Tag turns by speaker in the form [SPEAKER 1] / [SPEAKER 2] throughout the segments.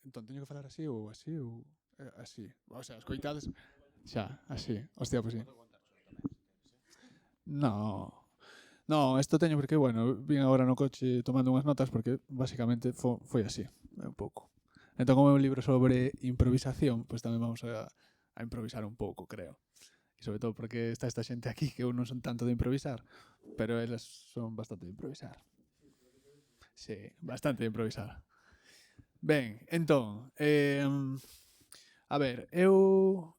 [SPEAKER 1] Entón, teño que falar así ou así ou así. O sea, escoitades xa, así. Hostia, pois sí. No. No, isto teño porque, bueno, vin agora no coche tomando unhas notas porque basicamente foi así, un pouco. Entón, como é un libro sobre improvisación, pois tamén vamos a improvisar un pouco, creo. E sobre todo porque está esta xente aquí que eu non son tanto de improvisar, pero elas son bastante de improvisar. Sí, bastante de improvisar. Ben, entón, a ver, eu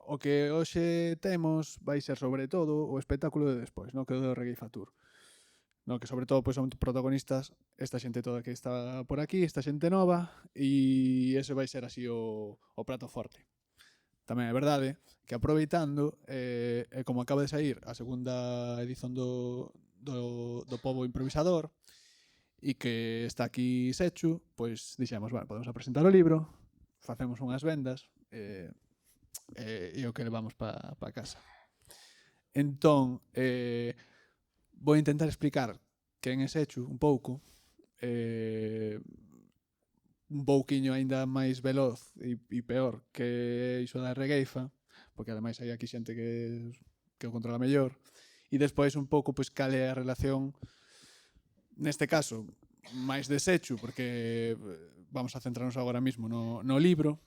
[SPEAKER 1] o que hoxe temos vai ser sobre todo o espectáculo de despois, no que é o do Reggae Fatur. No que sobre todo pois, son protagonistas esta xente toda que está por aquí, esta xente nova, e ese vai ser así o prato forte. Tamén é verdade que aproveitando, e como acaba de sair a segunda edición do Pobo Improvisador, e que está aquí Sechu, pois dixemos, bueno, podemos presentar o libro, facemos unhas vendas, e o que levamos pa casa. Entón, vou intentar explicar quen é Sechu un pouco, un pouquiño aínda máis veloz e peor que iso da regueifa, porque ademais hai aquí xente que o controla mellor, e despois un pouco pois cal é a relación neste caso máis de Sechu, porque vamos a centrarnos agora mismo no libro,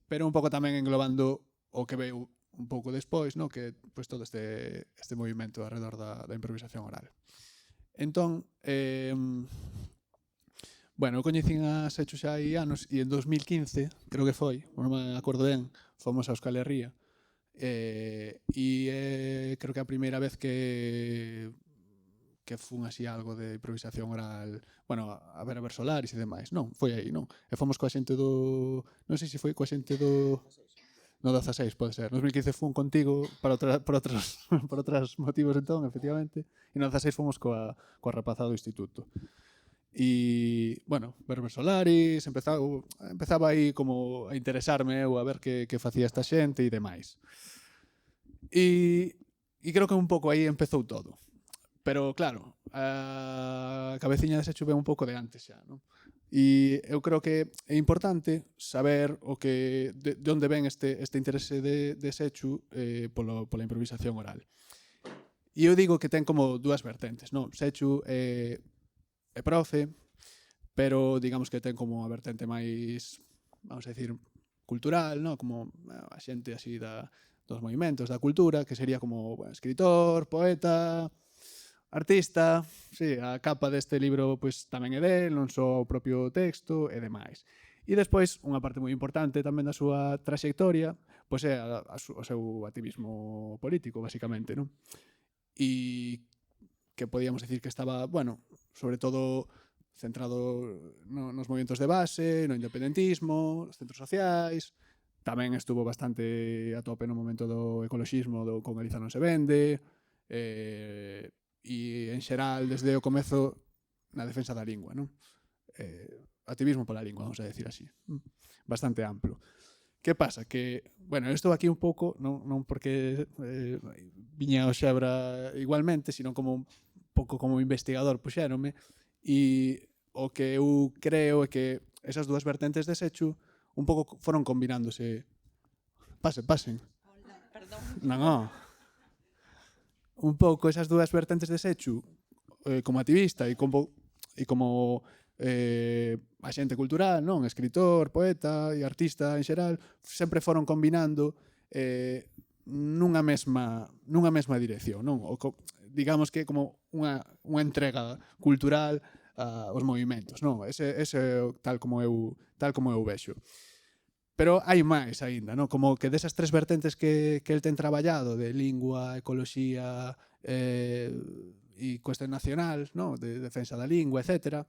[SPEAKER 1] pero un pouco tamén englobando o que veu un pouco despois, no? Que pois todo este movimento alrededor da improvisación oral. Entón, bueno, eu coñecín a Sechu xa hai anos e en 2015, creo que foi, non me acordo ben, fomos a Euskal Herria, e creo que a primeira vez que fun así algo de improvisación oral, bueno, a ver Solaris e demais. Non, foi aí, non. E fomos coa xente non sei se foi coa xente no 16, pode ser. No 2015 fun contigo por outros por outros motivos entón, efectivamente, e no 16 fomos coa rapazada do instituto. E, bueno, Verber Solaris, empezaba aí como a interesarme eu a ver que facía esta xente e demais. E creo que un pouco aí empezou todo. Pero claro, a cabeciña de Sechu ven un pouco de antes xa, non? E eu creo que é importante saber o que de onde ven este interese de Sechu pola improvisación oral. E eu digo que ten como dúas vertentes, non? Sechu é profe, pero digamos que ten como a vertente máis, vamos a decir, cultural, non? Como a xente así dos movimentos, da cultura, que sería como bueno, escritor, poeta, artista, sí, a capa deste libro pois tamén é del, non só o propio texto e demais. E despois, unha parte moi importante tamén da súa traxectoria, pois é o seu activismo político, basicamente, non? E que podíamos decir que estaba, bueno, sobre todo centrado nos movimentos de base, no independentismo, nos centros sociais, tamén estuvo bastante a tope no momento do ecoloxismo, do Con Galiza non se vende, e en xeral desde o comezo na defensa da lingua, non? Activismo pola lingua, vamos a decir así. Bastante amplo. Que pasa? Que, bueno, eu estou aquí un pouco, non porque viña ao Xebra igualmente, sino como un pouco como investigador, puxéronme, e o que eu creo é que esas dúas vertentes de Sechu un pouco foron combinándose. Pasen.
[SPEAKER 2] Hola, perdón.
[SPEAKER 1] Non, un pouco esas dúas vertentes de Sechu como activista e como axente cultural, non? Escritor, poeta e artista en xeral, sempre foron combinando nunha mesma dirección, non? Digamos que como unha entrega cultural aos movimentos, non? Ese tal como eu vexo. Pero hai máis aínda, non? Como que desas tres vertentes que el ten traballado, de lingua, ecoloxía e cuestión nacional, non? De defensa da lingua, etc.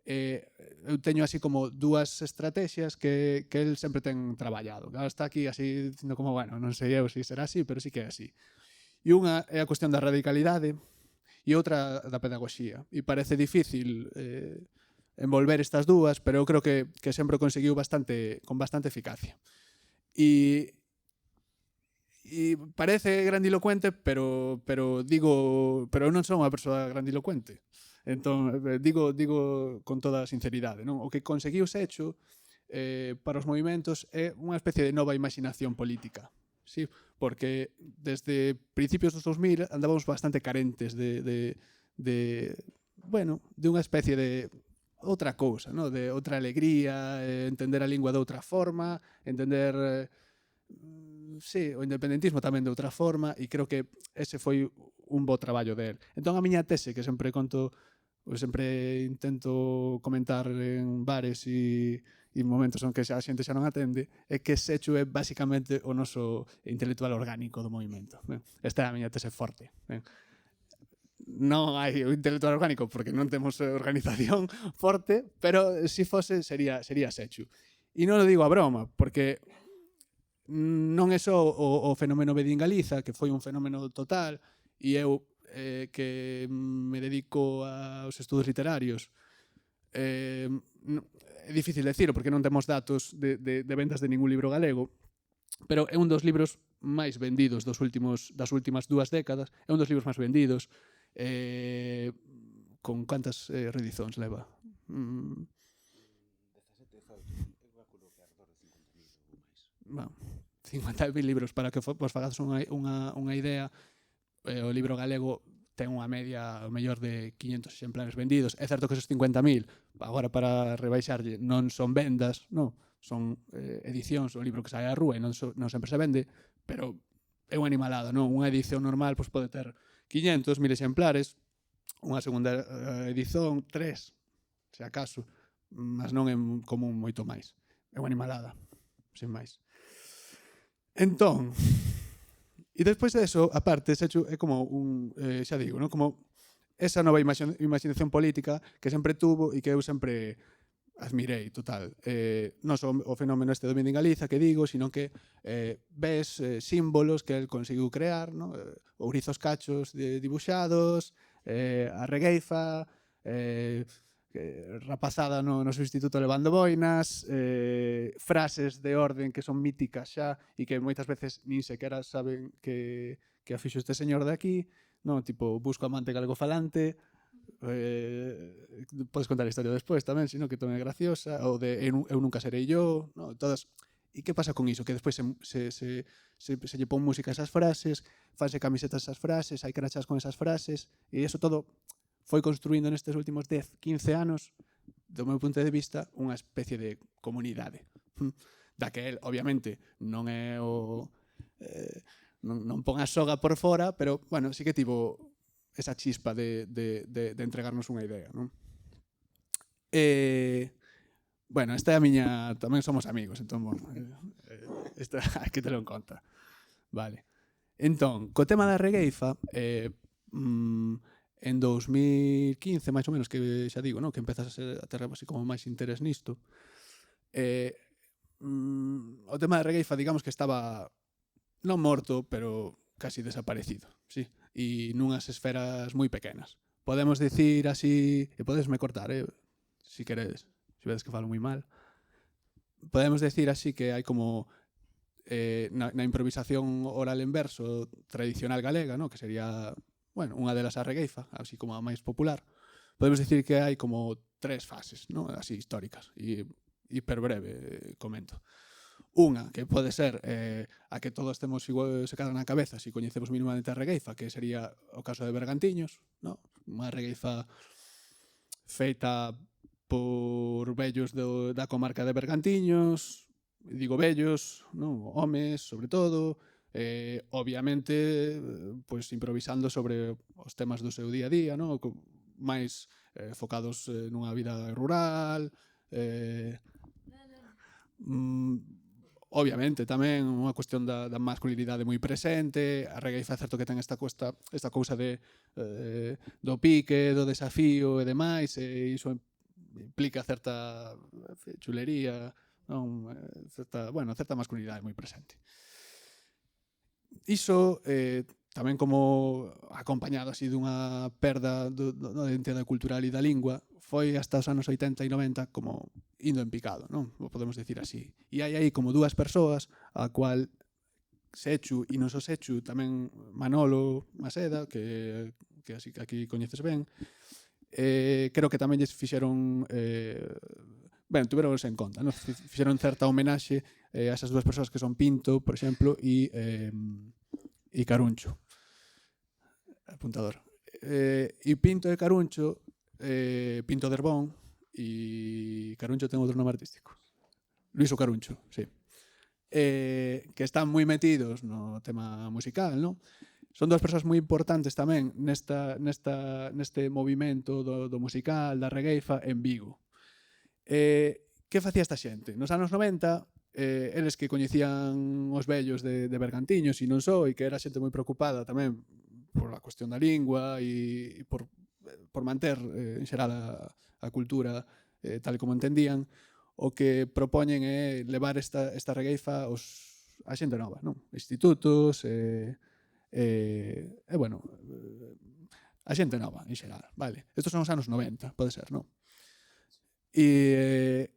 [SPEAKER 1] Eu teño así como dúas estrategias que el sempre ten traballado. Claro, está aquí así dicindo como, bueno, non sei eu se será así, pero sí que é así. E unha é a cuestión da radicalidade e outra da pedagogía. E parece difícil envolver estas dúas, pero eu creo que sempre o conseguiu con bastante eficacia. E parece grandilocuente, pero eu non son unha persoa grandilocuente. Entón, digo con toda a sinceridade, non? O que conseguiu Sechu para os movimentos é unha especie de nova imaginación política. Sí, porque desde principios dos 2000 andábamos bastante carentes bueno, de unha especie de outra cousa, no? De outra alegría, entender a lingua de outra forma, entender sí, o independentismo tamén de outra forma, e creo que ese foi un bo traballo del. Entón a miña tese, que sempre conto, sempre intento comentar en bares e momentos en que a xente xa non atende, é que Sechu é basicamente o noso intelectual orgánico do movimento. Ben, esta é a miña tese forte. Ben, non hai o intelectual orgánico porque non temos organización forte, pero se fose sería Sechu. E non o digo a broma, porque non é só o fenómeno BD en Galiza, que foi un fenómeno total, e eu que me dedico aos estudos literarios, é difícil decirlo porque non temos datos de vendas de ningún libro galego, pero é un dos libros máis vendidos das últimas 2 décadas, é un dos libros máis vendidos, con cantas reedicións leva? 50.000 libros, para que vos fagades unha idea. O libro galego ten unha media o mellor de 500 exemplares vendidos. É certo que esos 50.000, agora para rebaixarlle, non son vendas, non, son edicións, o libro que sai á rúa e non sempre se vende, pero é unha animalada, non? Unha edición normal pois, pode ter 500, 1000 exemplares, unha segunda edición, 3, se acaso, mas non é común moito máis. É unha animalada, sin máis. Entón, e despois de eso, aparte, Sechu é como xa digo, non? Como esa nova imaginación política que sempre tuvo e que eu sempre admirei, total. Non só o fenómeno este do BD en Galiza que digo, sino que ves símbolos que el conseguiu crear, no? Ourizos cachos dibuixados, a regueifa, rapazada no substituto levando boinas, frases de orden que son míticas xa e que moitas veces nin sequera saben que a fixo este señor de aquí, non? Tipo, busco amante galego-falante, podes contar a historia despois tamén, sino que tamén é graciosa, ou de eu nunca serei yo, no? Todas. E que pasa con iso? Que despois se lle pon música a esas frases, fanse camisetas a esas frases, hai crachas con esas frases, e iso todo foi construindo nestes últimos 10, 15 anos, do meu punto de vista, unha especie de comunidade. Da que el, obviamente, non é o... non pon a soga por fora, pero, bueno, sí que tivo esa chispa de entregarnos unha idea, non? Bueno, esta é a miña... Tamén somos amigos, entón, bueno, esta hai que telo en conta. Vale. Entón, co tema da regueifa, en 2015, máis ou menos, que xa digo, no? Que empezas a ter así como máis interés nisto, o tema da regueifa, digamos que estaba non morto, pero casi desaparecido, sí, e nunhas esferas moi pequenas. Podemos dicir así, e podesme cortar, si queredes, se vedes que falo moi mal, podemos decir así que hai como na improvisación oral en verso tradicional galega, no? Que sería, bueno, unha delas a regueifa, así como a máis popular. Podemos dicir que hai como 3 fases, no? Así históricas, e hiper breve comento. Unha, que pode ser a que todos temos igual secada na cabeza se coñecemos mínimamente a regueifa, que sería o caso de Bergantiños, no? Unha regueifa feita por vellos da comarca de Bergantiños, digo vellos, no? Homes, sobre todo, obviamente, pois improvisando sobre os temas do seu día a día, no? Máis focados nunha vida rural, obviamente tamén unha cuestión da masculinidade moi presente. A regueifa é certo que ten esta cousa do pique, do desafío e demais, e iso implica certa chulería, non? Certa masculinidade moi presente. Iso tamén como acompañado así dunha perda da identidade cultural e da lingua, foi hasta os anos 80 e 90 como indo en picado, non? O podemos decir así. E hai aí como dúas persoas a cual Sechu e non só Sechu, tamén Manolo Maseda, que así que aquí coñeces ben, creo que tamén lles fixeron tuveronse en conta, non? Fixeron certa homenaxe a esas dúas persoas que son Pinto, por exemplo, e Caruncho, apuntador. E Pinto e Caruncho, Pinto de Herbón e Caruncho ten outro nome artístico. Luis o Caruncho, sí. Que están moi metidos no tema musical, non? Son dúas persoas moi importantes tamén neste movimento do musical, da regueifa en Vigo. Que facía esta xente? Nos anos 90, eles que coñecían os vellos de Bergantiños e non só, e que era xente moi preocupada tamén por a cuestión da lingua e por manter en xeral a cultura tal e como entendían, o que propoñen é levar esta regueifa a xente nova, non? Institutos, bueno, a xente nova, en xeral, vale. Estos son os anos 90, pode ser, non? E,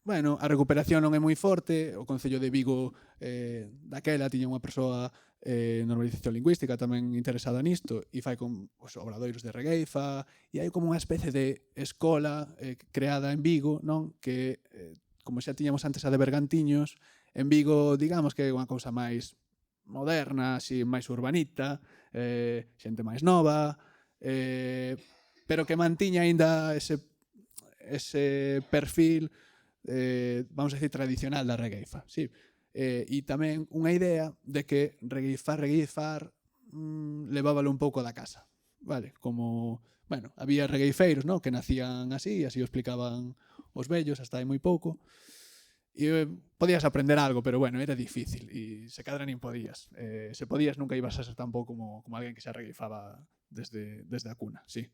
[SPEAKER 1] bueno, a recuperación non é moi forte, o Concello de Vigo daquela tiña unha persoa normalización lingüística tamén interesada nisto e fai con os obradoiros de regueifa e hai como unha especie de escola creada en Vigo, non? Que, como xa tiñamos antes a de Bergantiños, en Vigo, digamos que é unha cousa máis moderna, así máis urbanita, xente máis nova, pero que mantiña aínda ese perfil, vamos a decir, tradicional da regueifa, sí. E tamén unha idea de que regueifar levábalo un pouco da casa, vale? Como, bueno, había regueifeiros, ¿no? Que nacían así o explicaban os vellos hasta hai moi pouco, e podías aprender algo, pero bueno, era difícil e se cadra nin podías. Se podías nunca ibas a ser tampouco como alguén que xa regueifaba desde a cuna, sí.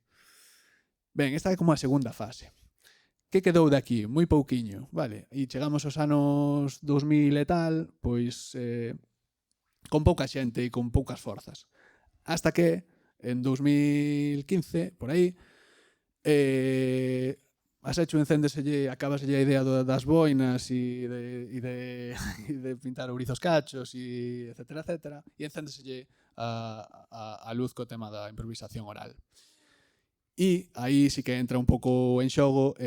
[SPEAKER 1] Ben, esta é como a segunda fase. Que quedou de aquí? Moi pouquiño, vale? E chegamos aos anos 2000 e tal, pois con pouca xente e con poucas forzas. Hasta que, en 2015, por aí, a Sechu acabaselle a idea das boinas e de pintar ourizos cachos e etcétera, etcétera, e encéndeselle a luz co tema da improvisación oral. E aí sí que entra un pouco en xogo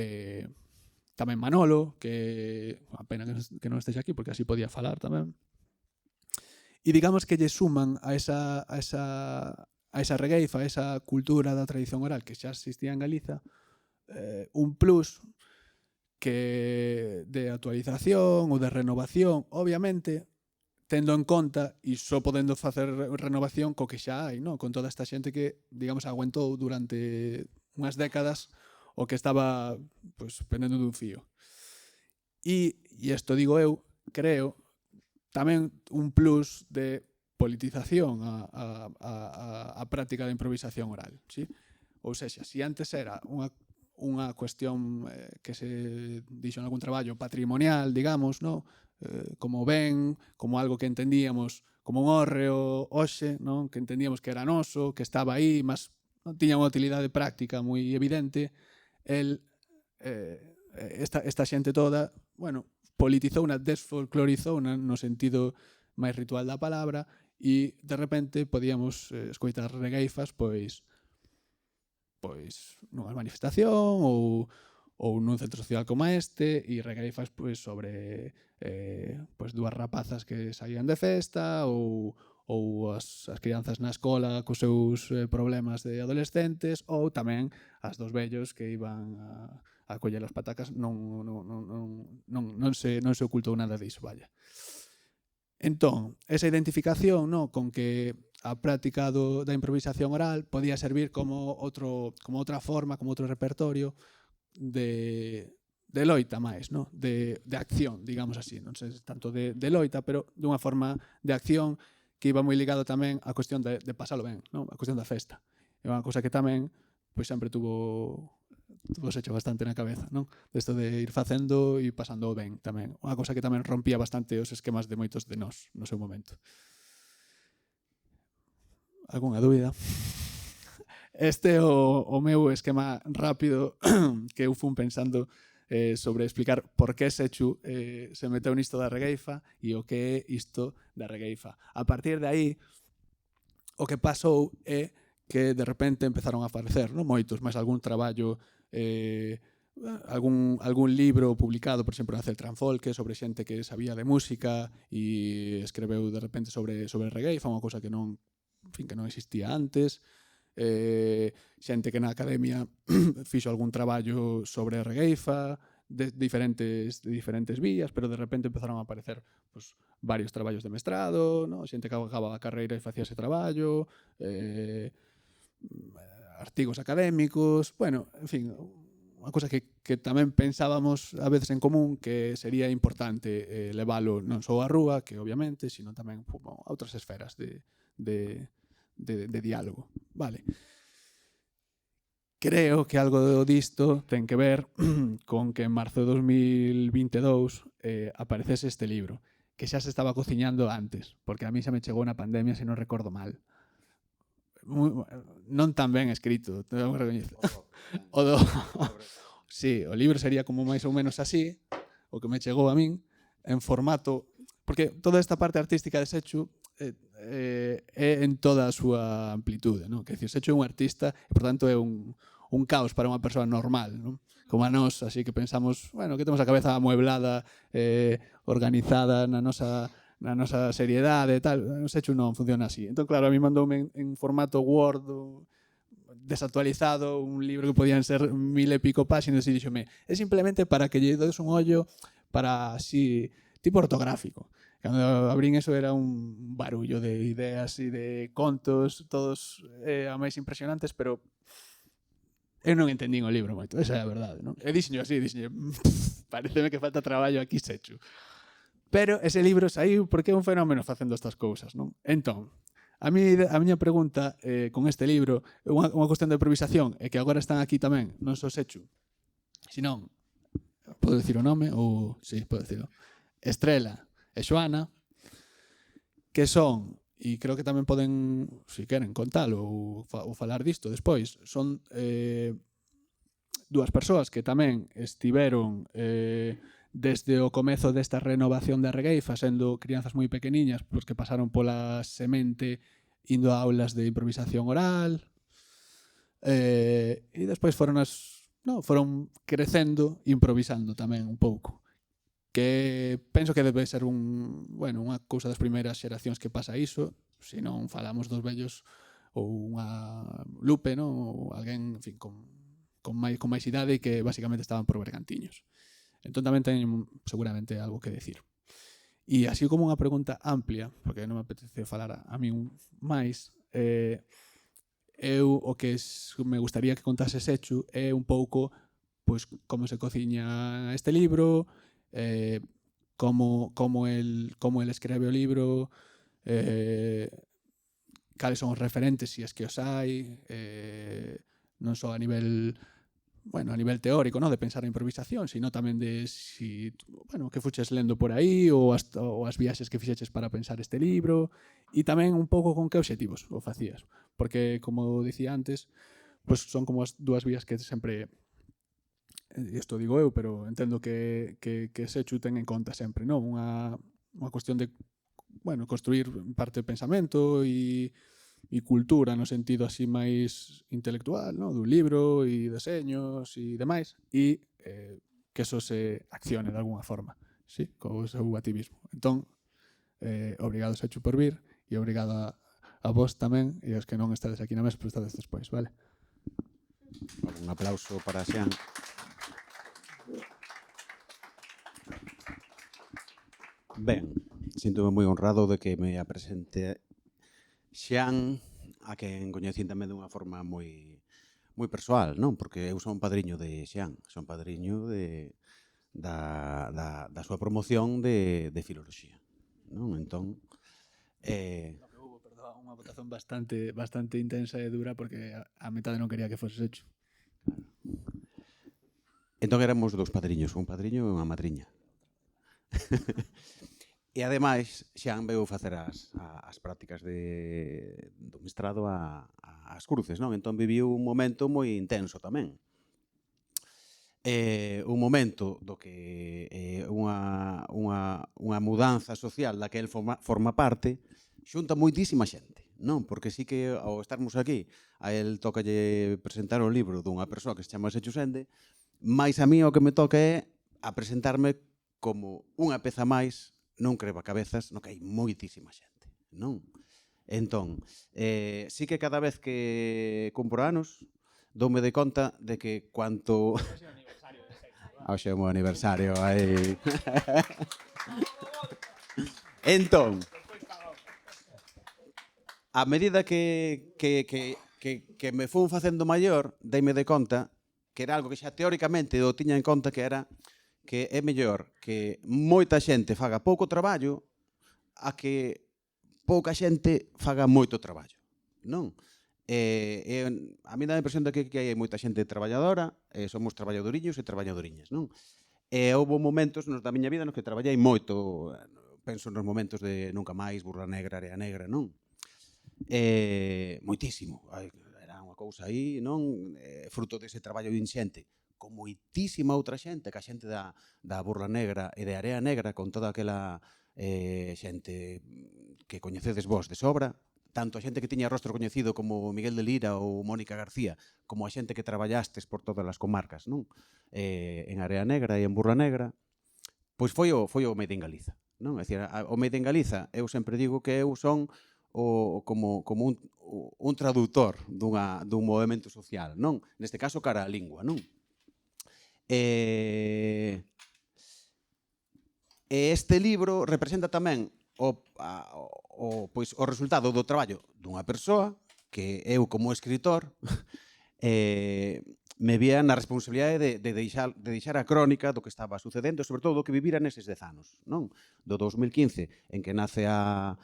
[SPEAKER 1] tamén Manolo, que a pena que non estexa aquí porque así podía falar tamén. E digamos que lle suman a esa regueifa, a esa cultura da tradición oral que xa existía en Galiza, un plus que de actualización ou de renovación, obviamente, tendo en conta e só podendo facer renovación co que xa hai, non? Con toda esta xente que, digamos, aguentou durante unhas décadas o que estaba pues, pendendo dun fío. E isto digo eu, creo, tamén un plus de politización a práctica da improvisación oral. ¿Sí? Ou sexa, se antes era unha cuestión que se dixo en algún traballo patrimonial, digamos, no? Como ben, como algo que entendíamos como un hórreo hoxe, non? Que entendíamos que era noso, que estaba aí, mas non tiña unha utilidade práctica moi evidente. Esta xente toda, bueno, politizouna, desfolclorizouna no sentido máis ritual da palabra e de repente podíamos escoitar regueifas pois nunha manifestación ou nun centro social como este e regueifas pois sobre pois dúas rapazas que saían de festa ou as crianzas na escola cos seus problemas de adolescentes ou tamén as dos vellos que iban a coller as patacas. Non se ocultou nada disso, vaya. Entón, esa identificación, no, con que a práctica da improvisación oral podía servir como outra forma, como outro repertorio de loita máis, no? de acción, digamos así. Non sei tanto de loita, pero dunha forma de acción que iba moi ligado tamén á cuestión de pasalo ben, no? A cuestión da festa. É unha cousa que tamén pois sempre tuvo hecho bastante na cabeza, non? Desto de ir facendo e pasando ben tamén. Unha cousa que tamén rompía bastante os esquemas de moitos de nós no seu momento. Algúnha dúbida? Este é o meu esquema rápido que eu fun pensando sobre explicar por que Sechu se meteu nisto da regueifa e o que é isto da regueifa. A partir de aí, o que pasou é que de repente empezaron a aparecer, non moitos, máis algún traballo, algún libro publicado, por exemplo, na Celtran Folke, sobre xente que sabía de música e escreveu de repente sobre reggae, foi unha cousa que non, en fin, que non existía antes. Xente que na academia fixo algún traballo sobre regueifa de diferentes vías, pero de repente empezaron a aparecer pues, varios traballos de mestrado, ¿no? Xente que acababa a carreira e facía ese traballo, artigos académicos, bueno, en fin, unha cousa que tamén pensábamos a veces en común que sería importante leválo non só á rúa, que obviamente, sino tamén a outras esferas de diálogo. Vale. Creo que algo disto ten que ver con que en marzo de 2022 aparecese este libro, que xa se estaba cociñando antes, porque a mí xa me chegou na pandemia, se non recordo mal. Non tan ben escrito, tengo que recoñecer. Sí, o libro sería como máis ou menos así, o que me chegou a min, en formato, porque toda esta parte artística de Sechu é en toda a súa amplitude, non? Que decir, Sechu é un artista e, por tanto, é un caos para unha persoa normal, non? Como a nós, así que pensamos, bueno, que temos a cabeza amueblada, organizada na nosa seriedade e tal. O Sechu non funciona así. Entón, claro, a mí mandoume en formato Word desactualizado, un libro que podían ser 1000 e pico páxinas e díxome, é simplemente para que lle does un ollo para así, tipo ortográfico. Cando abrín eso era un barullo de ideas e de contos, todos a máis impresionantes, pero eu non entendín o libro moito, esa é a verdade, non? E dixenyo así, pareceme que falta traballo aquí, Sechu. Pero ese libro saiu porque é un fenómeno facendo estas cousas, non? Entón, a miña pregunta con este libro é unha cuestión de improvisación, e que agora están aquí tamén, non só Sechu, senón, podo dicir o nome? Ou, sí, podo dicirlo. Estrela e Xoana, que son, e creo que tamén poden, se queren, contalo ou falar disto despois, son dúas persoas que tamén estiveron desde o comezo desta renovación da regueifa, sendo crianzas moi pequeniñas, pois que pasaron pola semente indo a aulas de improvisación oral, e despois foron crecendo improvisando tamén un pouco, que penso que debe ser unha cousa das primeiras xeracións que pasa iso, se non falamos dos vellos ou unha Lupe, non? Ou alguén, en fin, con máis idade e que basicamente estaban por bergantiños. Entón tamén teñen seguramente algo que decir. E así como unha pregunta amplia, porque non me apetece falar a min máis, eu o que me gustaría que contase Sechu é un pouco pois como se cociña este libro, como el escreve o libro, cales son os referentes, se es que os hai, non só a nivel teórico, ¿no? De pensar a improvisación, sino tamén de que fuches lendo por aí ou as viaxes que fixeches para pensar este libro, e tamén un pouco con que obxectivos o facías, porque, como dicía antes, pues son como as dúas vías que sempre, isto digo eu, pero entendo que Sechu ten en conta sempre, non? Unha cuestión de, construir parte de pensamento e cultura no sentido así máis intelectual, no? Dun libro e deseños e demais, e que eso se accione de alguna forma, sí? Co seu activismo. Entón, obrigado, Sechu, por vir, e obrigado a vos tamén, e aos que non estades aquí na mesa, pero estades despois, vale?
[SPEAKER 2] Un aplauso para Xan. Ben, síntome moi honrado de que me apresente Xan, a quen coñecín tamén dunha forma moi persoal, non? Porque eu son padriño de Xan, son padriño da súa promoción de filoloxía, non? Entón,
[SPEAKER 1] unha votación bastante intensa e dura porque a metade non quería que fose Sechu.
[SPEAKER 2] Entón éramos dous padriños, un padriño e unha madriña. E ademais, Xan veu facer as prácticas do mestrado ás Cruces, non? Entón viviu un momento moi intenso tamén. Un momento do que unha mudanza social da que el forma parte xunta moitísima xente, non? Porque sí que ao estarmos aquí, a el tócalle presentar o libro dunha persoa que se chama Sechu Sende, máis a mí o que me toca é a presentarme como unha peza máis nun crebacabezas no que hai moitísima xente, non? Entón, sí que cada vez que cumpro anos, doume de conta de que cuanto... Hoxe é o meu aniversario, aí... Entón, a medida que me fun facendo maior, deime de conta que era algo que xa teóricamente o tiña en conta que era que é mellor que moita xente faga pouco traballo a que pouca xente faga moito traballo, non? A mí dá a impresión de que hai moita xente traballadora, somos traballadoriños e traballadoriñas, non? E houve momentos da miña vida nos que traballei moito, penso nos momentos de Nunca Máis, Burla Negra, Area Negra, non? Moitísimo, era unha cousa aí, non? Fruto dese traballo inxente, con moitísima outra xente, que a xente da Burla Negra e de Area Negra, con toda aquela xente que coñecedes vos de sobra, tanto a xente que tiña rostro coñecido como Miguel de Lira ou Mónica García, como a xente que traballastes por todas as comarcas, non? En Area Negra e en Burla Negra, pois foi o Made in Galiza, non? É dicir, o Made in Galiza, eu sempre digo que eu son como un traductor dun movimento social, non? Neste caso, cara á lingua, non? E este libro representa tamén o resultado do traballo dunha persoa que eu, como escritor, me vía na responsabilidade de deixar a crónica do que estaba sucedendo, sobre todo do que vivira neses 10 anos, non? Do 2015, en que nace a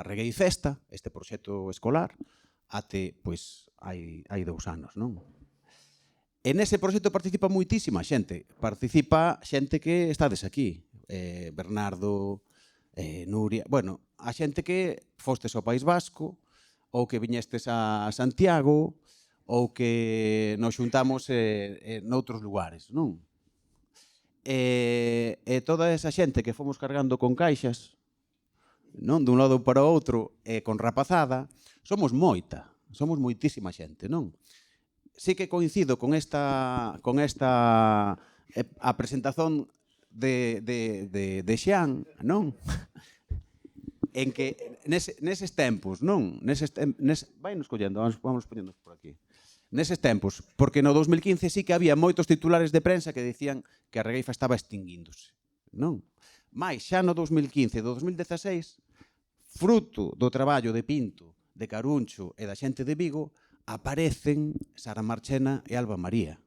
[SPEAKER 2] Reggae Festa, este proxecto escolar, até, pois, hai 2 anos, non? E nese proxecto participa moitísima xente. Participa xente que estades aquí. Bernardo, Nuria... Bueno, a xente que fostes ao País Vasco, ou que viñestes a Santiago, ou que nos xuntamos noutros lugares, non? E toda esa xente que fomos cargando con caixas, non, dun lado para o outro, con rapazada, somos moitísima xente, non? Sí que coincido con esta a presentación de Xian, non? En que neses tempos, non? Vainos collendo, vamos poñendo por aquí. Neses tempos, porque no 2015 sí que había moitos titulares de prensa que dicían que a regueifa estaba extinguíndose, non? Mais xa no 2015 e do 2016, fruto do traballo de Pinto, de Caruncho e da xente de Vigo, aparecen Sara Marchena e Alba María.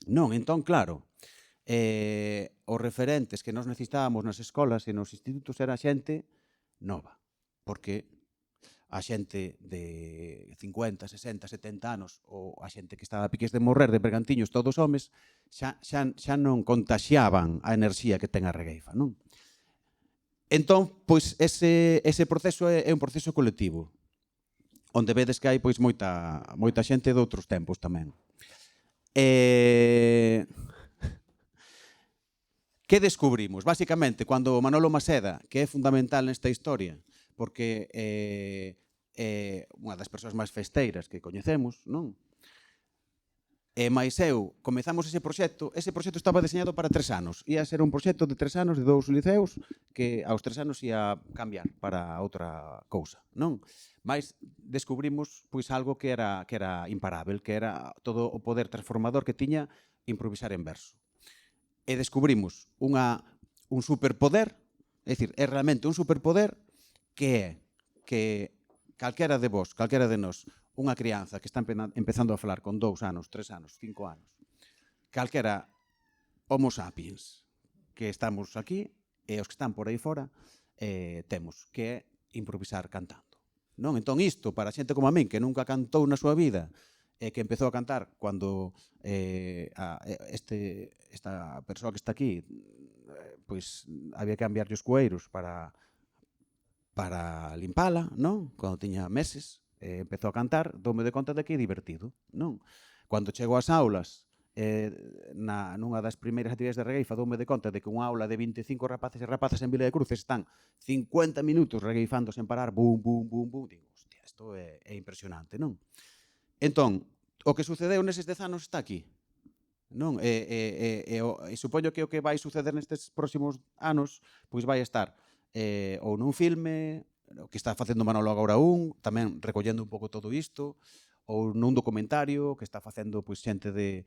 [SPEAKER 2] Non, entón, claro, os referentes que nos necesitábamos nas escolas e nos institutos era a xente nova, porque a xente de 50, 60, 70 anos ou a xente que estaba a piques de morrer de bergantiños todos homes xa non contaxiaban a enerxía que ten a regueifa, non? Entón, pois, ese proceso é un proceso colectivo, onde vedes que hai pois moita xente de outros tempos tamén. Que descubrimos? Básicamente, cando Manolo Maseda, que é fundamental nesta historia, porque é unha das persoas máis festeiras que coñecemos, non? E máis eu, comezamos ese proxecto estaba deseñado para 3 anos. Ia ser un proxecto de 3 anos, de 2 liceos, que aos 3 anos ia cambiar para outra cousa, non? Mais descubrimos pois algo que era imparável, que era todo o poder transformador que tiña improvisar en verso. E descubrimos un superpoder, é dicir, é realmente un superpoder que é que calquera de vos, calquera de nós, unha crianza que está empezando a falar con 2 anos, 3 anos, 5 anos, calquera homo sapiens que estamos aquí e os que están por aí fora, temos que é improvisar cantando. Non? Entón isto, para xente como a min, que nunca cantou na súa vida, e que empezou a cantar cando esta persoa que está aquí, pois había que cambiarlle os cueiros para limpala, non? Cando tiña meses, empezou a cantar, doume de conta de que é divertido, non? Cando chego ás aulas, nunha das primeiras actividades de regueifa doume de conta de que unha aula de 25 rapaces e rapazas en Vila de Cruces están 50 minutos regueifando sen parar, bum, bum, bum, bum. Digo, hostia, isto é impresionante, non? Entón, o que sucedeu neses 10 anos está aquí, non? E supoño que o que vai suceder nestes próximos anos pois vai estar ou nun filme, o que está facendo Manolo agora tamén recollendo un pouco todo isto, ou nun documentario que está facendo pois xente de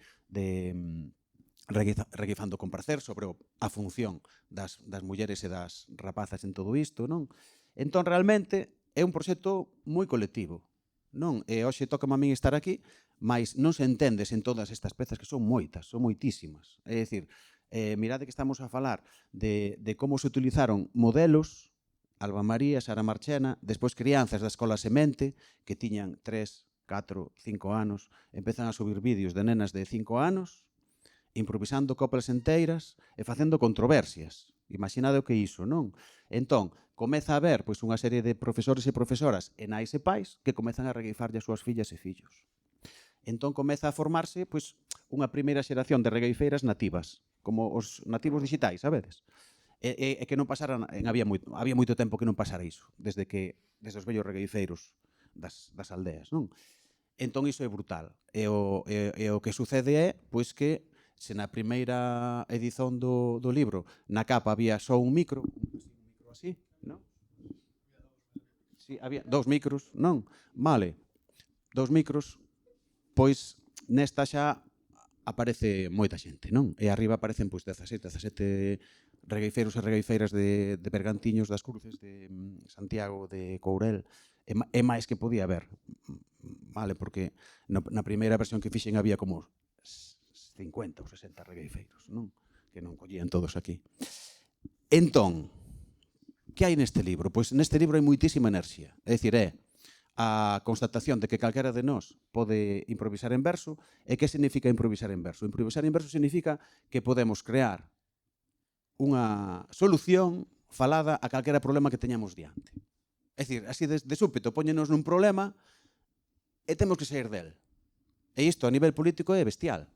[SPEAKER 2] regueifando con prazer sobre a función das mulleres e das rapazas en todo isto, non? Entón, realmente, é un proxecto moi colectivo, non? E hoxe toca a min estar aquí, mas non se entendes en todas estas pezas que son moitas, son moitísimas. É dicir, mirade que estamos a falar de como se utilizaron modelos, Alba María, Sara Marchena, despois crianzas da Escola Semente, que tiñan 3, 4, 5 anos, empezan a subir vídeos de nenas de 5 anos, improvisando coplas enteiras e facendo controversias. Imaginade o que iso, non? Entón, comeza a haber pois, unha serie de profesores e profesoras e nais e pais que comezan a regueifarlle as súas fillas e fillos. Entón comeza a formarse pois, unha primeira xeración de regueifeiras nativas, como os nativos digitais, sabedes? E que non pasara, había moito tempo que non pasara iso, desde os vellos regueifeiros das aldeas, non? Entón iso é brutal. E o que sucede é pois que se na primeira edición do libro na capa había só un micro así, non? Sí, había 2 micros, non? Vale, 2 micros, pois nesta xa aparece moita xente, non? E arriba aparecen pois 17 regueifeiros e regueifeiras de Bergantiños das Cruces, de Santiago, de Courel, e máis que podía haber, vale, porque na primeira versión que fixen había como 50 ou 60 regueifeiros, non? Que non collían todos aquí. Entón, que hai neste libro? Pois neste libro hai moitísima enerxía. É dicir, é a constatación de que calquera de nós pode improvisar en verso. E que significa improvisar en verso? Improvisar en verso significa que podemos crear unha solución falada a calquera problema que teñamos diante. É dicir, así de súpeto, póñenos nun problema e temos que sair del. E isto a nivel político é bestial.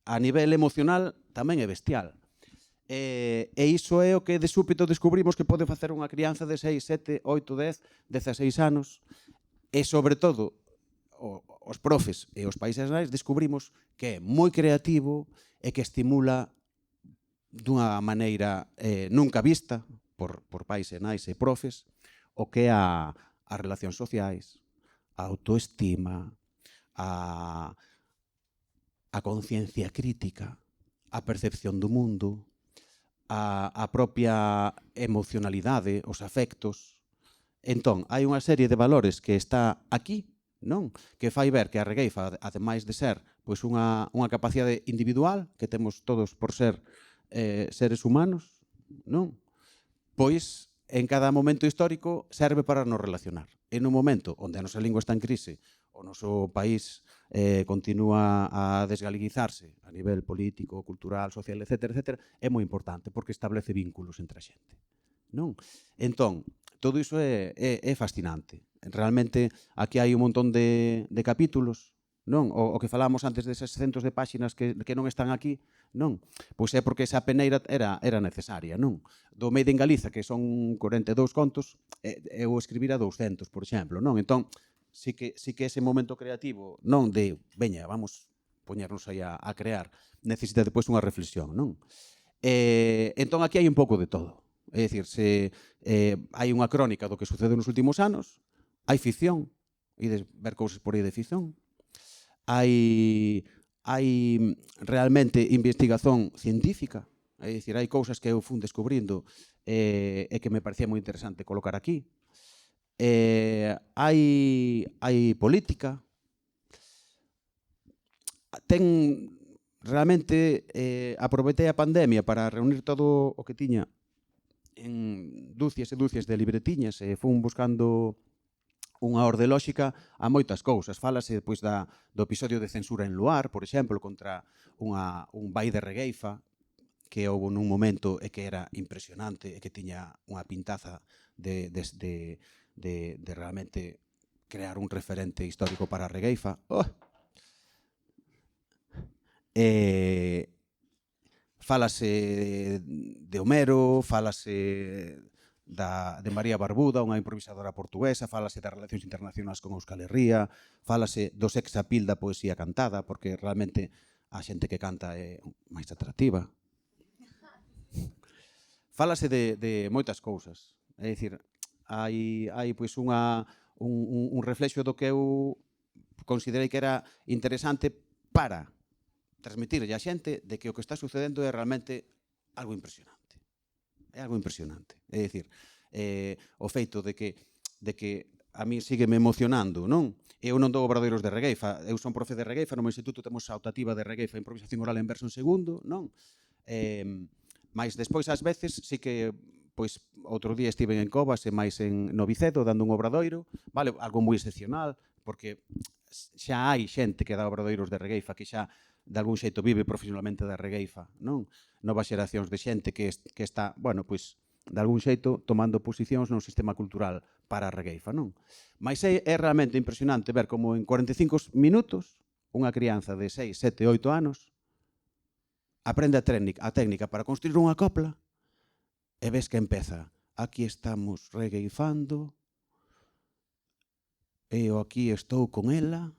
[SPEAKER 2] A nivel emocional tamén é bestial. E iso é o que de súpeto descubrimos que pode facer unha crianza de 6, 7, 8, 10, 16 anos. E, sobre todo, os profes e os países nais descubrimos que é moi creativo e que estimula dunha maneira nunca vista por pais e nais e profes o que é as relacións sociais, a autoestima, a conciencia crítica, a percepción do mundo, a propia emocionalidade, os afectos. Entón, hai unha serie de valores que está aquí, non? Que fai ver que a regueifa, ademais de ser pois unha capacidade individual que temos todos por ser seres humanos, non? Pois en cada momento histórico serve para nos relacionar. E no momento onde a nosa lingua está en crise, o noso país continúa a desgaleguizarse a nivel político, cultural, social, etc., é moi importante porque establece vínculos entre a xente. Non? Entón, todo iso é fascinante. Realmente, aquí hai un montón de capítulos, non? O que falábamos antes desas centos de páxinas que non están aquí, non? Pois é porque esa peneira era necesaria, non? Do Made in Galiza, que son 42 contos, eu escribira 200, por exemplo, non? Entón, sí que ese momento creativo, non de, veña, vamos poñernos aí a crear, necesita depois unha reflexión, non? Entón, aquí hai un pouco de todo. É dicir, se hai unha crónica do que sucede nos últimos anos, hai ficción, ides ver cousas por aí de ficción, hai realmente investigación científica, é dicir, hai cousas que eu fun descubrindo e que me parecía moi interesante colocar aquí. Hai política. Realmente aproveitei a pandemia para reunir todo o que tiña en dúcias e dúcias de libretiñas e fun buscando unha orde lóxica a moitas cousas. Fálase depois do episodio de censura en Luar, por exemplo, contra un vai de regueifa que houve nun momento e que era impresionante e que tiña unha pintaza de realmente crear un referente histórico para a regueifa. Fálase de Homero, fálase de María Barbuda, unha improvisadora portuguesa, fálase das relacións internacionais con Euskal Herria, fálase do sex appeal da poesía cantada, porque realmente a xente que canta é máis atractiva. Fálase de moitas cousas. É dicir, hai pois un reflexo do que eu considerei que era interesante para transmitirlle a xente de que o que está sucedendo é realmente algo impresionante. É algo impresionante. É dicir, o feito de que a mí sígueme emocionando, non? Eu non dou obradoiros de regueifa, eu son profe de regueifa, no meu instituto temos a optativa de regueifa e improvisación oral en verso en segundo, non? Mais despois, ás veces, sí que pois outro día estive en Covas e máis en Novicedo dando un obradoiro, vale, algo moi excepcional, porque xa hai xente que dá obradoiros de regueifa que xa de algún xeito vive profesionalmente da regueifa, non? Novas xeracións de xente que está, bueno, pois, de algún xeito tomando posicións no sistema cultural para a regueifa, non? Mas é realmente impresionante ver como en 45 minutos unha crianza de 6, 7, 8 anos aprende a técnica para construir unha copla e ves que empeza. Aquí estamos regueifando e eu aquí estou con ela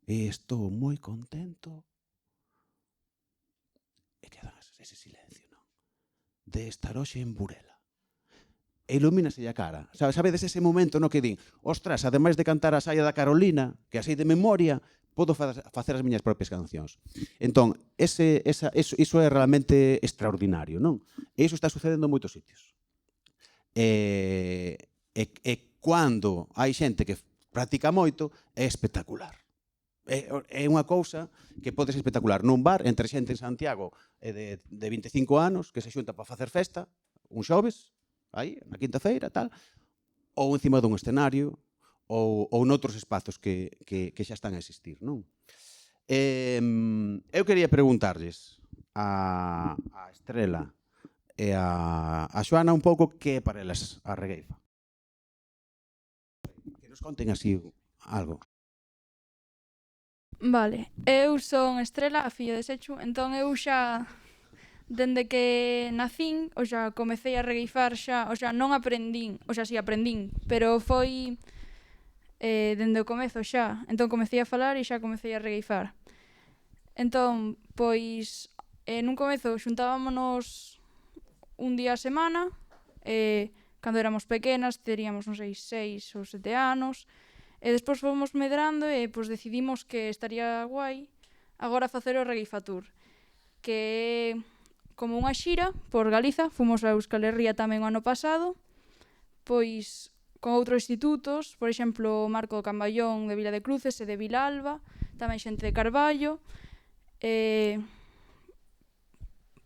[SPEAKER 2] e estou moi contento. E queda ese silencio, non? De estar hoxe en Burela. E ilumínase a cara. Sabedes ese momento no que din, ostras, ademais de cantar a saia da Carolina, que así de memoria, podo facer as miñas propias cancións. Entón, iso é realmente extraordinario, non? E iso está sucedendo en moitos sitios. E cando hai xente que practica moito, é espectacular. É unha cousa que pode ser espectacular nun bar entre xente en Santiago de 25 anos que se xunta para facer festa un xoves, aí, na quinta feira, tal, ou encima dun escenario ou noutros espazos que xa están a existir, non? Eu quería preguntarlles a Estrela e a Xoana un pouco que é para elas a regueifa. Que nos conten así algo.
[SPEAKER 3] Vale, eu son Estrela, a filla de Sechu, entón eu xa, dende que nacín, o xa comecei a regueifar xa, o xa non aprendín, o xa si aprendín, pero foi dende o comezo xa, entón comecei a falar e xa comecei a regueifar. Entón, pois, nun comezo xuntábamonos un día a semana, cando éramos pequenas, teríamos, non sei, 6 ou 7 anos, e despois fomos medrando e pois decidimos que estaría guai agora facer o Regueifa Tour, que é como unha xira por Galiza. Fomos a Euskal Herria tamén o ano pasado, pois con outros institutos, por exemplo, o Marco do Camballón de Vila de Cruces e de Vilalba, tamén xente de Carballo,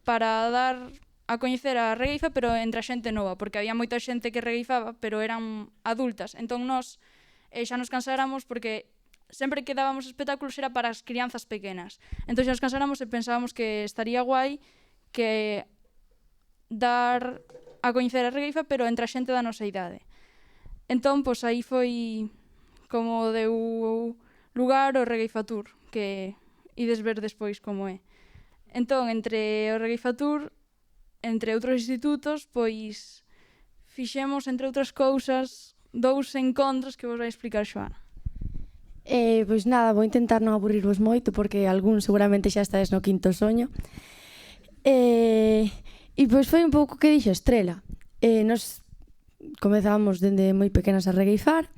[SPEAKER 3] para dar a coñecer a regueifa, pero entre a xente nova, porque había moita xente que regueifaba, pero eran adultas. Entón nós xa nos cansáramos porque sempre que dábamos espectáculos era para as crianzas pequenas. Entón xa nos cansáramos e pensábamos que estaría guai que dar a coñecer a regueifa, pero entre a xente da nosa idade. Entón, pois aí foi como deu lugar o Regueifa Tour, que ides ver despois como é. Entón, entre o Regueifa Tour, entre outros institutos, pois fixemos, entre outras cousas, 2 encontros que vos vai explicar Xoana.
[SPEAKER 4] Pois nada, vou intentar non aburrirvos moito porque algún seguramente xa estades no quinto soño. E pois foi un pouco que dixo Estrela. Nos comezábamos dende moi pequenas a regueifar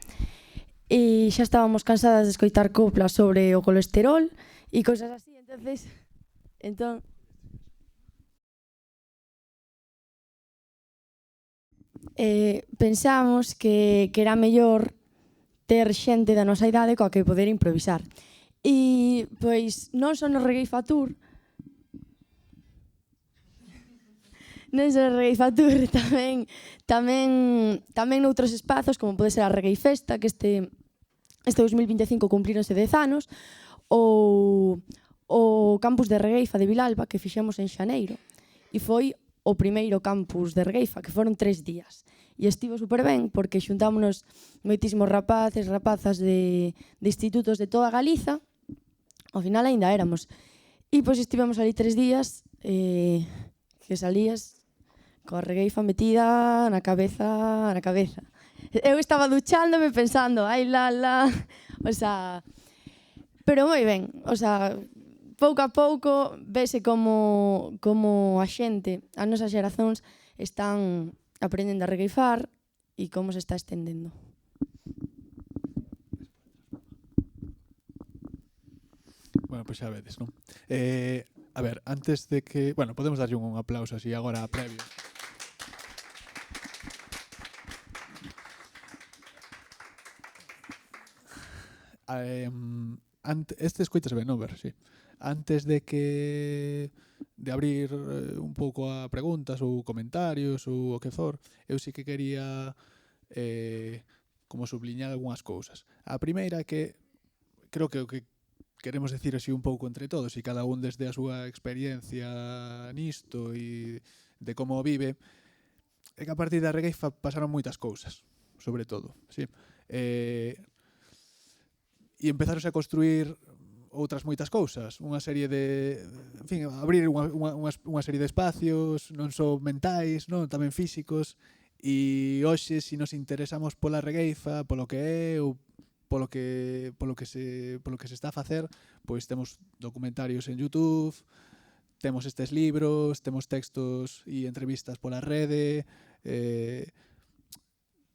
[SPEAKER 4] e xa estábamos cansadas de escoitar coplas sobre o colesterol e cousas así, entón pensamos que era mellor ter xente da nosa idade coa que poder improvisar. E, pois, non só no Regueifa Tour, tamén noutros espazos, como pode ser a Regueifesta, que este 2025 cumplíronse 10 anos, ou o campus de Regueifa de Vilalba, que fixemos en xaneiro, e foi o primeiro campus de Regueifa, que foron 3 días. E estivo super ben, porque xuntámonos moitísimos rapaces, rapazas de institutos de toda Galiza, ao final aínda éramos. E pois estivemos ali 3 días, que salías coa regueifa metida na cabeza. Eu estaba duchándome pensando, ai la, o sea, pero moi ben, o sea, pouco a pouco vese como a xente, as nosas xerazóns están aprendendo a regueifar e como se está estendendo.
[SPEAKER 1] Bueno, pois xa vedes, non? A ver, antes de que... Bueno, podemos darlle un aplauso así agora previo. Este escoitas ben, non ver, sí. Antes de que de abrir un pouco a preguntas ou comentarios ou o que for, eu sí que quería como subliñar algunhas cousas. A primeira que creo que o que queremos decir así un pouco entre todos e cada un desde a súa experiencia nisto e de como vive é que a partir da regueifa pasaron moitas cousas, sobre todo, sí. E empezaronse a construir outras moitas cousas, unha serie de, en fin, abrir unha serie de espacios, non só mentais, non, tamén físicos, e hoxe, se nos interesamos pola regueifa, polo que é ou polo que se está a facer, pois temos documentarios en YouTube, temos estes libros, temos textos e entrevistas pola rede,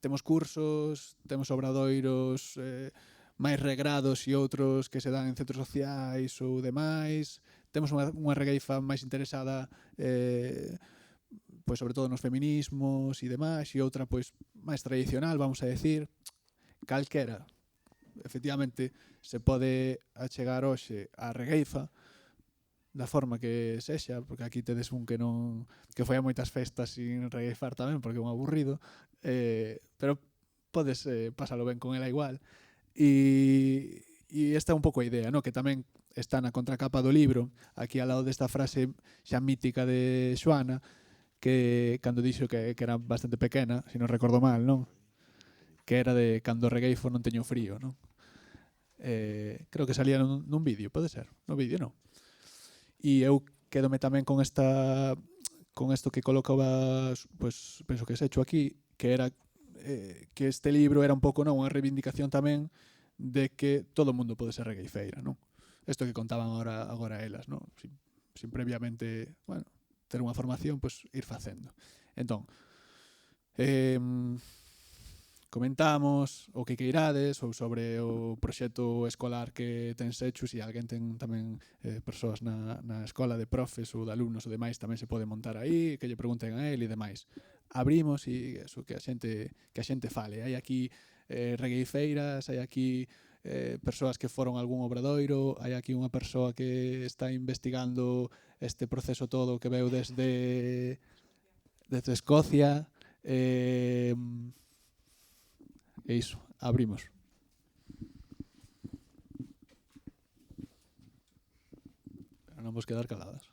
[SPEAKER 1] temos cursos, temos obradoiros máis regrados e outros que se dan en centros sociais ou demais. Temos unha regueifa máis interesada pois sobre todo nos feminismos e demais, e outra pois máis tradicional, vamos a decir, calquera. Efectivamente, se pode achegar hoxe a regueifa da forma que sexa, porque aquí tedes un que non que foi a moitas festas sin regueifar tamén, porque é un aburrido, pero podes pasalo ben con ela igual. E esta é un pouco a idea, no? Que tamén está na contracapa do libro, aquí ao lado desta frase xa mítica de Xoana, que cando dixo que era bastante pequena, se non recordo mal, non? Que era de cando regueifo non teño frío, non? Creo que salía nun vídeo, pode ser? No vídeo, non? E eu quedome tamén con isto que colocabas, pois penso que se hecho aquí, que era que este libro era un pouco, non, unha reivindicación tamén de que todo o mundo pode ser regueifeira, non? Isto que contaban agora elas, non? Sin previamente, bueno, ter unha formación, pois ir facendo. Entón, comentamos o que queirades ou sobre o proxecto escolar que ten Sechus, e alguén ten tamén persoas na escola de profes ou de alumnos ou demais, tamén se pode montar aí, que lle pregunten a él e demais. Abrimos e eso, que a xente fale. Hai aquí regueifeiras, hai aquí persoas que foron a algún obradoiro, hai aquí unha persoa que está investigando este proceso todo que veu desde Escocia, e iso, abrimos. Pero non vos quedar caladas.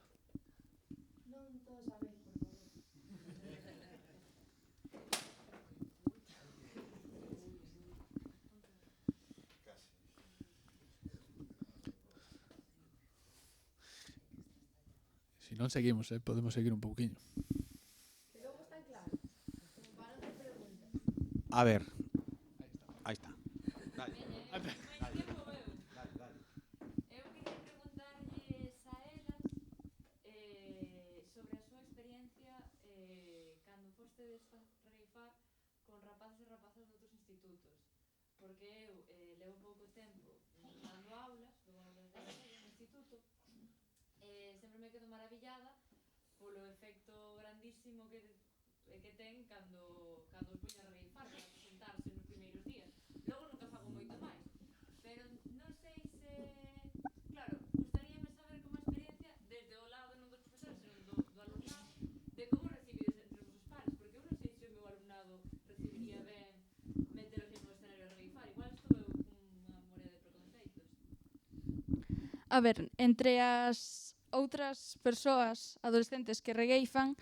[SPEAKER 1] Se non seguimos, podemos seguir un pouquiño.
[SPEAKER 2] A ver. Aí está. Dale.
[SPEAKER 5] Eu quería preguntarlles a elas sobre a súa experiencia cando fostedes regueifar con rapaces e rapazas de outros institutos, porque eu levo pouco tempo dando aulas de instituto, sempre me quedo maravillada polo efecto grandísimo que ten cando os poñen a regueifar para presentarse nos primeiros días. Logo nunca fago moito máis, pero non sei se... Claro, gustaríame saber como a experiencia desde o lado non dos profesores, senón do alumnado, de como recibides entre os vosos pares, porque eu non sei se o meu alumnado recibiría ben meteros en un escenario a regueifar. Igual estou eu cunha morea de preconceitos.
[SPEAKER 3] A ver, entre as outras persoas adolescentes que regueifan,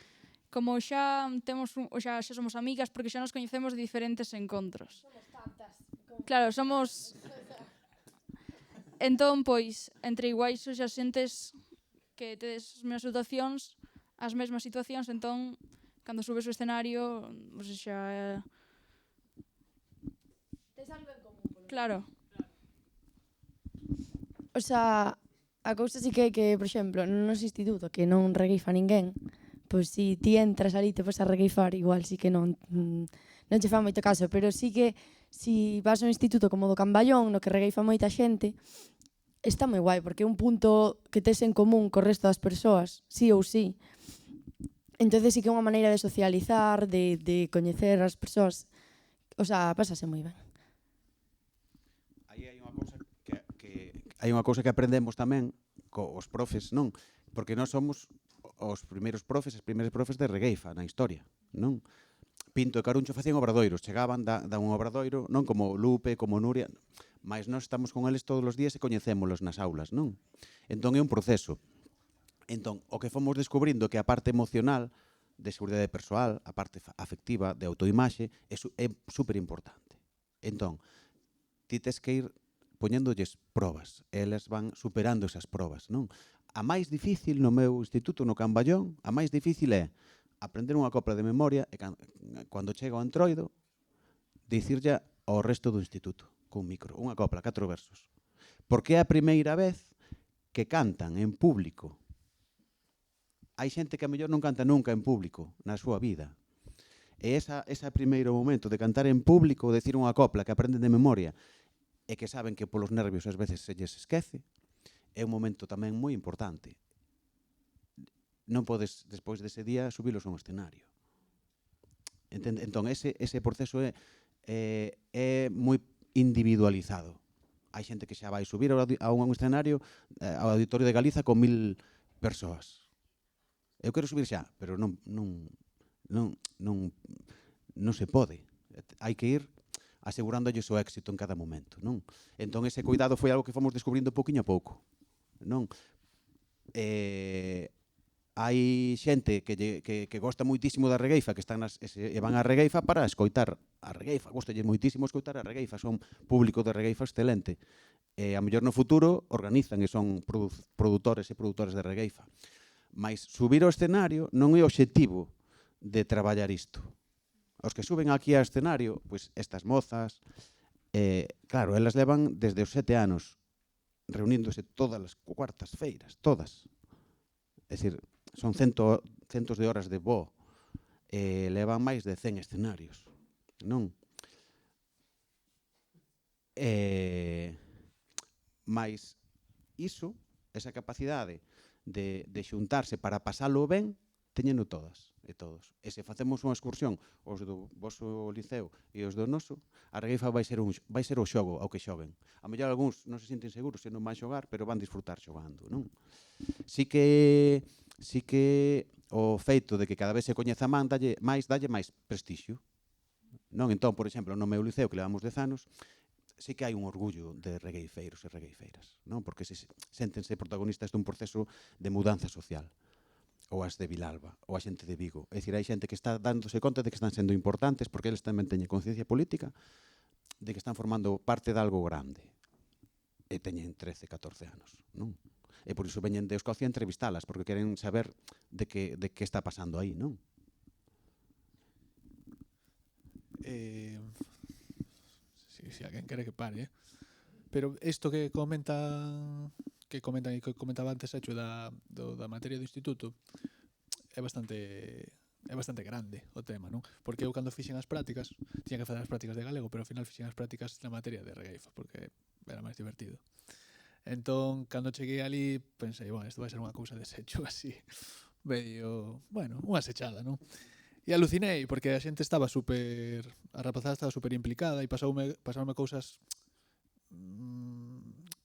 [SPEAKER 3] como xa temos xa somos amigas porque xa nos coñecemos de diferentes encontros.
[SPEAKER 4] Somos tantas.
[SPEAKER 3] Claro, somos... Entón, pois, entre iguais xa xentes que tedes as mesmas situacións, entón, cando subes o escenario, pois xa...
[SPEAKER 4] Tes algo en común,
[SPEAKER 3] Claro.
[SPEAKER 4] O sea, a cousa sí que é que, por exemplo, no noso instituto que non regueifa ninguén, pois si ti entras ali e te vas a regueifar, igual sí que non che fan moito caso, pero sí que si vas a un instituto como do Camballón, no que regueifa moita xente, está moi guai, porque é un punto que tes en común co resto das persoas, sí ou sí. Entonces sí que é unha maneira de socializar, de coñecer as persoas, o sea, pásase moi ben.
[SPEAKER 2] Aí hai unha cousa que aprendemos tamén cos profes, non? Porque nós somos os primeiros profes, as primeiras profes de regueifa na historia, non? Pinto e Caruncho facían obradoiros, chegaban da un obradoiro, non como Lupe, como Nuria, mas nós estamos con eles todos os días e coñecémolos nas aulas, non? Entón é un proceso. Entón, o que fomos descubrindo que a parte emocional de seguridade persoal, a parte afectiva, de autoimaxe, é super importante. Entón, ti tes que ir poñéndolles probas, elas van superando esas probas, non? A máis difícil no meu instituto, no Camballón, a máis difícil é aprender unha copla de memoria e cando chega ao entroido, dicirlle ao resto do instituto, cun micro, unha copla, 4 versos. Porque é a primeira vez que cantan en público. Hai xente que a mellor non canta nunca en público na súa vida. E ese primeiro momento de cantar en público, decir unha copla que aprenden de memoria e que saben que polos nervios ás veces se lles esquece, é un momento tamén moi importante. Non podes, despois dese día, subilos a un escenario. Entón, ese proceso é moi individualizado. Hai xente que xa vai subir a un escenario, ao Auditorio de Galiza, con 1000 persoas. Eu quero subir xa, pero non se pode. Hai que ir asegurándolles o éxito en cada momento, non? Entón, ese cuidado foi algo que fomos descubrindo pouquiño a pouco, non? Hai xente que gosta moitísimo da regueifa, que están e van á regueifa para escoitar a regueifa. Gostalle moitísimo escoitar a regueifa, son público de regueifa excelente. E a mellor no futuro organizan e son produtores e produtoras de regueifa. Mais subir ao escenario non é o obxectivo de traballar isto. Os que suben aquí ao escenario, pois estas mozas, claro, elas levan desde os 7 anos reuníndose todas as cuartas feiras, todas. É dicir, son centos de horas de voo, levan máis de 100 escenarios, non? Mais iso, esa capacidade de xuntarse para pasalo ben, teñeno todas e todos. E se facemos unha excursión, os do vosso liceo e os do noso, a regueifa vai ser o xogo ao que xoguen. A mellor algúns non se sinten seguros e non van xogar, pero van disfrutar xogando, non? Si que o feito de que cada vez se coñeza dalle máis prestixio. Non? Entón, por exemplo, no meu liceo, que levamos 10 anos, sí que hai un orgullo de regueifeiros e regueifeiras, non? Porque séntense protagonistas dun proceso de mudanza social. Ou as de Vilalba, ou a xente de Vigo. É dicir, hai xente que está dándose conta de que están sendo importantes porque eles tamén teñen conciencia política de que están formando parte de algo grande. E teñen 13, 14 anos, non? E por iso veñen de Escocia a entrevistalas, porque queren saber de que está pasando aí, non?
[SPEAKER 1] Si alguén quere que pare, pero isto que comentan e que comentaba antes Echo da materia do instituto é bastante grande o tema, non? Porque eu cando fixen as prácticas tiña que facer as prácticas de galego, pero ao final fixen as prácticas na materia de regueifa porque era máis divertido. Entón, cando cheguei ali, pensei, bueno, isto vai ser unha cousa de Secho así, medio, bueno, unha sechada, non? E alucinei, porque a xente estaba a rapazada estaba super implicada e pasoume cousas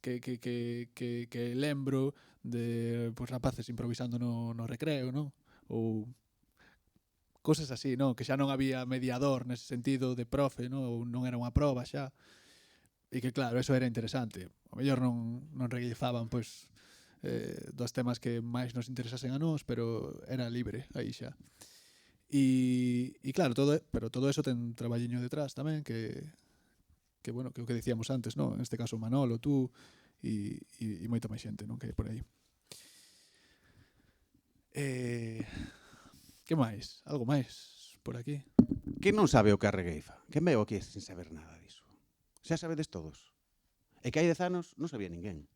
[SPEAKER 1] que lembro de rapaces improvisando no recreo, non? Ou cousas así, non? Que xa non había mediador nese sentido de profe, non? Ou non era unha proba xa. E que claro, eso era interesante. A mellor non regueizaban pois dos temas que máis nos interesasen a nós, pero era libre aí xa. E claro, pero todo eso ten traballiño detrás tamén que bueno, que o que dicíamos antes, non? En este caso Manolo, tú e moita máis xente, non? Que hai por aí. Que máis? Algo máis por aquí?
[SPEAKER 2] Quen non sabe o que é a regueifa? Quen veo aquí sin saber nada diso? Xa sabedes todos. E que hai 10 anos non sabía ninguén.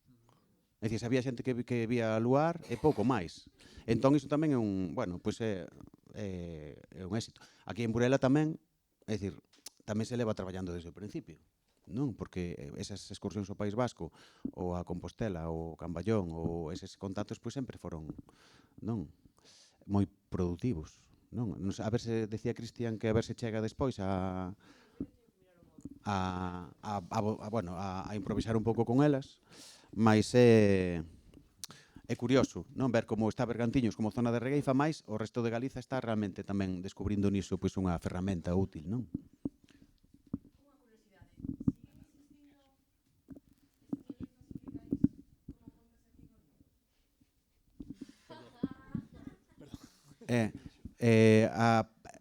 [SPEAKER 2] É dicir, sabía xente que vía luar e pouco máis. Entón iso tamén é un, bueno, pois é un éxito. Aquí en Burela tamén, é dicir, tamén se leva traballando desde o principio, non? Porque esas excursións ao País Vasco ou a Compostela ou Camballón ou eses contactos pois sempre foron, non, moi produtivos, non? A ver se decía Cristian que a ver se chega despois a improvisar un pouco con elas, mas é curioso, non, ver como está Bergantiños como zona de regueifa, máis o resto de Galiza está realmente tamén descubrindo niso pois unha ferramenta útil, non?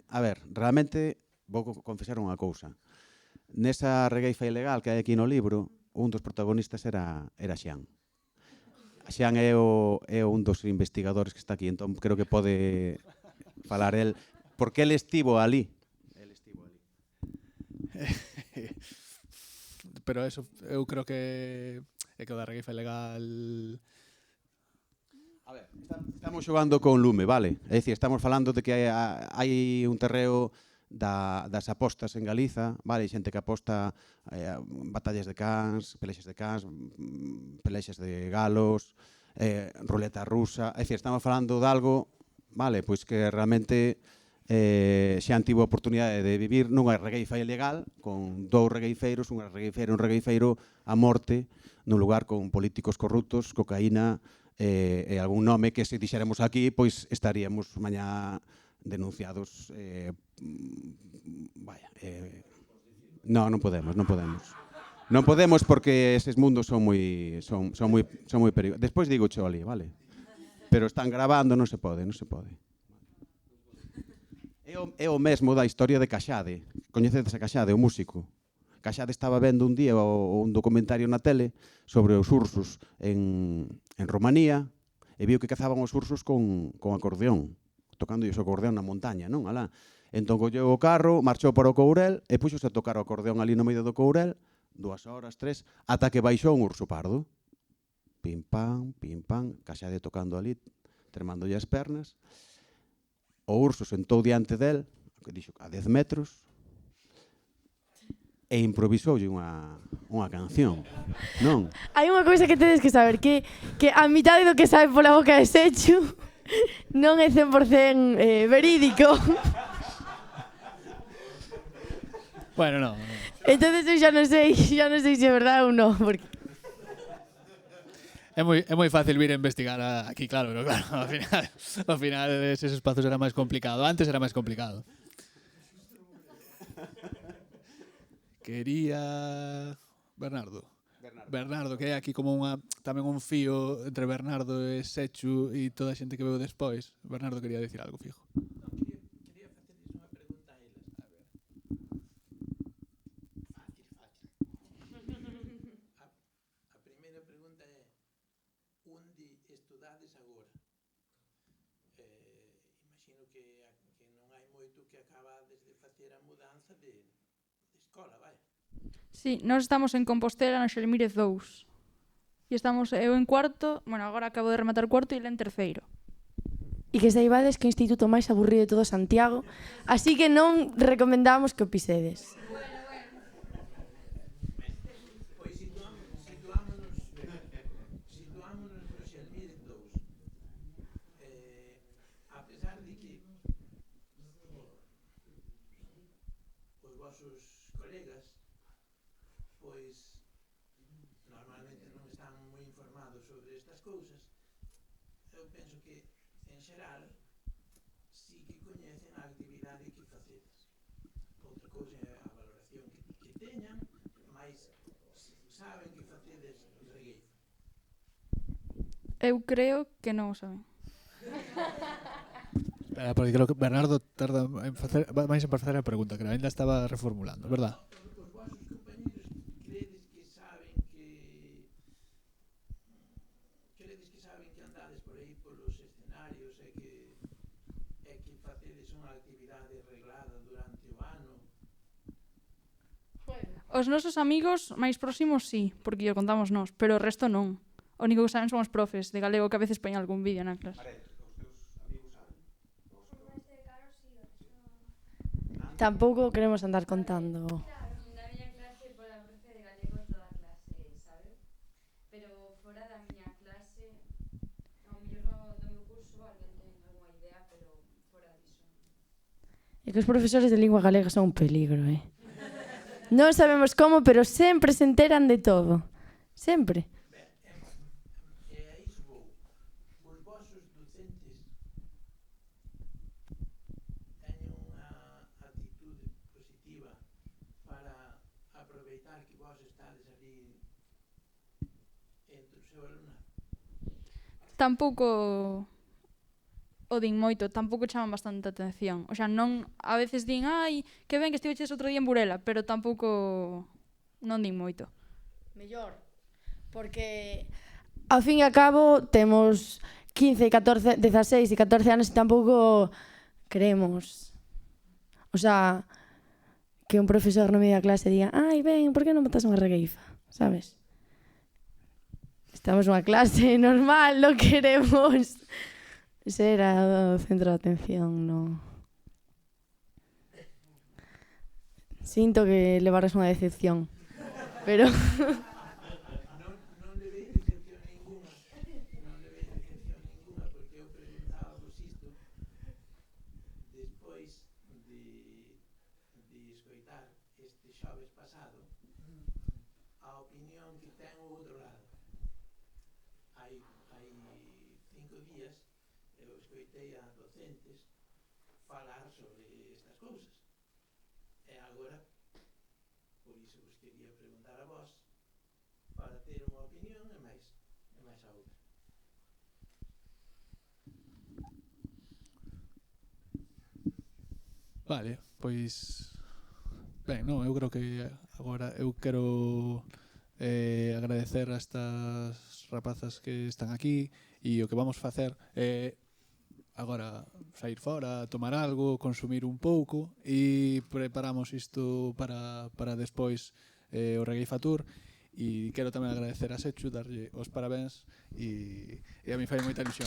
[SPEAKER 2] A ver, realmente vou confesar unha cousa. Nesa regueifa ilegal que hai aquí no libro, un dos protagonistas era Xian. Xian é un dos investigadores que está aquí, entón creo que pode falar el, porque el estivo ali.
[SPEAKER 1] Pero eso, eu creo que é que o da regueifa ilegal...
[SPEAKER 2] A ver, estamos xogando con lume, vale? É dicir, estamos falando de que hai un terreo das apostas en Galiza, vale? Hai xente que aposta batallas de cans, pelexas de cans, pelexas de galos, ruleta rusa, é dicir, estamos falando de algo, vale, pois que realmente xa tivo a oportunidade de vivir nunha regueifa ilegal con dous regueifeiros, unha regueifeira e un regueifeiro a morte nun lugar con políticos corruptos, cocaína e algún nome que se dixéramos aquí pois estaríamos mañá denunciados non podemos non podemos porque eses mundos son moi perigosos. Despois digo ali, vale? Pero están grabando, non se pode. É o mesmo da historia de Caxade. Coñecedes a Caxade, o músico? Caxade estaba vendo un día un documentario na tele sobre os ursos en Romanía e viu que cazaban os ursos con acordeón, tocando o acordeón na montaña, non? Alá. Entón colleu o carro, marchou para o Courel e puxose a tocar o acordeón ali no medio do Courel, 2 horas, 3, ata que baixou un urso pardo. Pim pam, Caxade tocando ali, tremándolle as pernas. O urso sentou diante del, que dixo a 10 metros, e improvisoulle unha canción, non?
[SPEAKER 4] Hai unha cousa que tedes que saber, que a mitad do que sabe pola boca de Sechu non é 100% verídico.
[SPEAKER 1] Bueno, non.
[SPEAKER 4] Entonces eu xa non sei se é verdade ou non, porque
[SPEAKER 1] É moi fácil vir a investigar aquí, claro, pero claro, ao final eses espazos era máis complicado. Antes era máis complicado. Quería... Bernardo, que é aquí como tamén un fío entre Bernardo e Sechu e toda a xente que veo despois. Bernardo quería dicir algo fijo.
[SPEAKER 6] Quería facerles unha pregunta a elas. A ver. Fácil. A primeira pregunta é: onde estudades agora? Imagino que non hai moito que acabades de facer a mudanza de escola, vai?
[SPEAKER 3] Sí, nós estamos en Compostela no Xelmírez 2. E estamos eu en cuarto, bueno, agora acabo de rematar cuarto e ele en terceiro.
[SPEAKER 4] e que saibades que o instituto máis aburrido de todo Santiago, así que non recomendamos que o pisedes.
[SPEAKER 6] Pois situámonos no Xelmírez 2. A pesar de que os vosos colegas pois normalmente non están moi informados sobre estas cousas, eu penso que en xeral sí que coñecen a actividade que facedes. Outra cousa é a valoración que teñan, mais saben que facedes regueifa.
[SPEAKER 3] Eu creo que non o saben.
[SPEAKER 1] Espera, porque creo que Bernardo tarda en facer a pregunta, que ainda estaba reformulando, verdad?
[SPEAKER 6] Os vosos compañeros credes que saben que... Quero vostedes que saben que andades por aí polos escenarios e que facedes unha actividade reglada durante o ano.
[SPEAKER 3] Os nosos amigos máis próximos sí, porque o contamos nós, pero o resto non. O único que saben son os profes de galego que a veces poñen algún vídeo na clase.
[SPEAKER 4] Tampouco queremos andar contando.
[SPEAKER 5] Na miña clase pola profe de galego toda a clase, sabe? Pero fora da miña clase, ao mellor do meu curso alguén ten algunha idea, pero fora diso.
[SPEAKER 4] É que os profesores de lingua galega son un peligro, Non sabemos como, pero sempre se enteran de todo. Sempre.
[SPEAKER 6] E a iso vou. Os vosos docentes teñen unha actitude positiva para aproveitar que vos estades ali entre o seu alumnado.
[SPEAKER 3] Tampouco o din moito, tampouco chaman bastante atención. O sea, non, a veces din, ai, que ben que estiveches outro día en Burela, pero tampouco non din moito.
[SPEAKER 4] Mellor, porque ao fin e ao cabo temos 15, 14, 16 e 14 anos e tampouco queremos. O sea, que un profesor no medio da clase diga, ai, ben, por que non botas unha regueifa? Sabes? Estamos nunha clase normal, non queremos ser o centro de atención, no. Sinto que levaros unha decepción, pero...
[SPEAKER 6] Non levei decepción ninguna, porque eu preguntábamos isto despois de escoitar este xoves pasado a opinión que ten o outro lado. Hai 5 días eu escoitei a docentes falar sobre estas cousas. E agora, por iso vos quería preguntar a vos, para ter unha opinión e máis a outra.
[SPEAKER 1] Vale, pois... Ben, non, eu creo que agora eu quero agradecer a estas rapazas que están aquí e o que vamos facer é agora sair fora, tomar algo, consumir un pouco e preparamos isto para despois o Regueifa Tour e quero tamén agradecer a Sechu, darlle os parabéns e a mí fai moita ilusión.